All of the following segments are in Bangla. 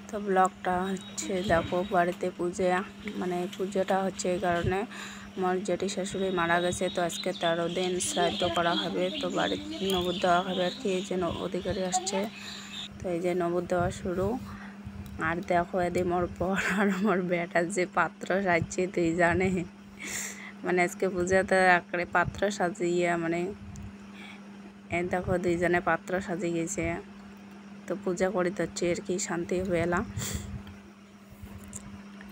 তো ব্লগটা হচ্ছে দেখো বাড়িতে পূজা, মানে পুজোটা হচ্ছে এই কারণে আমার জেঠি শাশুড়ি মারা গেছে, তো আজকে 13 দিন শ্রাদ্ধ করা হবে, তো বাড়ির নবদ দেওয়া হবে আর কি। এই যে অধিকারী আসছে, তো এই যে নবদ দেওয়া শুরু। আর দেখো এদি মোর পর আর আমার বেটার যে পাত্র সাজছে তুই জানে, মানে আজকে পূজাতে আঁকড়ে পাত্র সাজিয়ে, মানে এই দেখো দুইজনে পাত্র সাজিয়ে গেছে, তো পূজা করিতে হচ্ছে আর কি, শান্তি হবে এলা।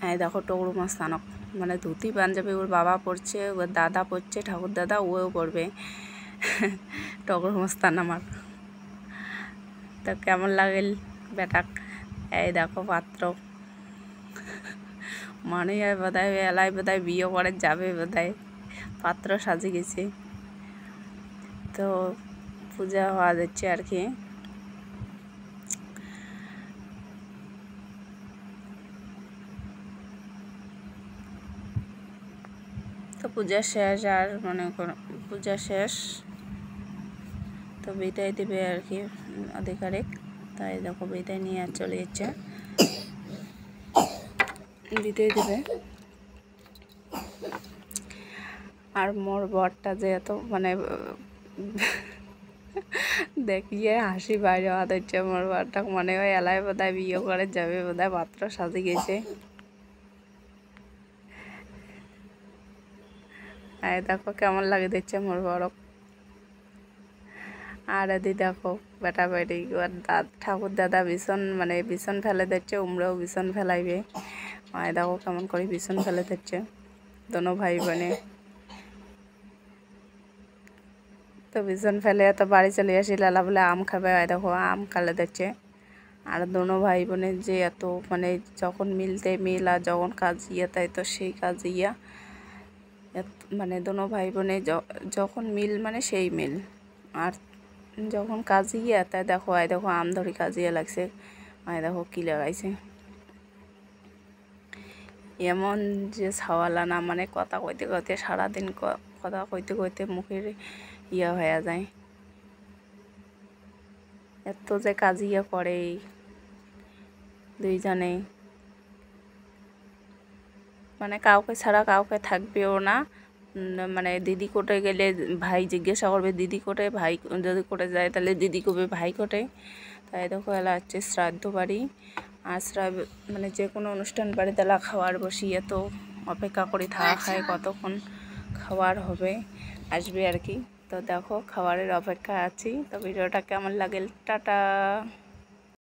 এই দেখো টগরু মাস্তানক, মানে ধুতি পাঞ্জাবি ওর বাবা পড়ছে, ওর দাদা পড়ছে, ঠাকুর দাদা ওও পড়বে টগরু মাস্তান আমার। তো কেমন লাগেল বেটাক? এই দেখো পাত্র, মানে বোধহয় এলাই বোধহয় বিয়ে করে যাবে বোধহয়, পাত্র সাজে গেছে। তো পূজা হওয়া যাচ্ছে আর কি। তো পূজা শেষ, আর মানে পূজা শেষ, তো বিদায় দেবে আর কি আধিকারিক। তাই দেখো বিদায় নিয়ে চলে যাচ্ছে, বিদায় দেবে। আর মোর বরটা যে এত মানে দেখিয়ে হাসি বাইরে হাত হচ্ছে, মোর বরটা মনে হয় এলাই বোধহয় বিয়ে করে যাবে, বোধহয় পাত্র সাজে গেছে। আর দেখো কেমন লাগে দিচ্ছে মোর বড়। আর এদি দেখো বেটা বেটি ঠাকুর দাদা ভীষণ মানে ভীষণ ফেলে দিচ্ছে, উমরাও ভীষণ ফেলাইবে। আর দেখো কেমন করে ভীষণ ফেলে দিচ্ছে দোনো ভাই বোনে। তো ভীষণ ফেলে তো বাড়ি চলে আসি, লালা বলে আম খাবে, আর দেখো আম খালে দিচ্ছে। আর দোনো ভাই বোনের যে এত মানে যখন মিলতে মিল, আর যখন কাজ ইয়ে তাই তো সেই কাজ ইয়া, মানে দোনো ভাই বোনে যখন মিল মানে সেই মিল, আর যখন কাজ ইয়া তাই দেখো আয় দেখো আম ধরি কাজিয়ে লাগছে, আয় দেখো কী লাগাইছে। এমন যে ছাওয়ালা না, মানে কথা কইতে কইতে সারাদিন কথা কইতে কইতে মুখের ইয়া হয়ে যায়, এত যে কাজ ইয়া করে দুইজনে, মানে কাউকে ছাড়া কাউকে থাকবেও না। মানে দিদি কোটে গেলে ভাই জিজ্ঞাসা করবে দিদি কোটে, ভাই যদি কোটে যায় তাহলে দিদি কবে ভাই কোটে। তাই দেখো এলা হচ্ছে শ্রাদ্ধ বাড়ি, আর মানে যে কোনো অনুষ্ঠান বাড়িতে এলা খাওয়ার বসিয়ে তো অপেক্ষা করি থাকা খায় কতক্ষণ খাওয়ার হবে আসবে আর কি। তো দেখো খাবারের অপেক্ষা আছি। তো ভিডিওটা কেমন লাগে, টাটা।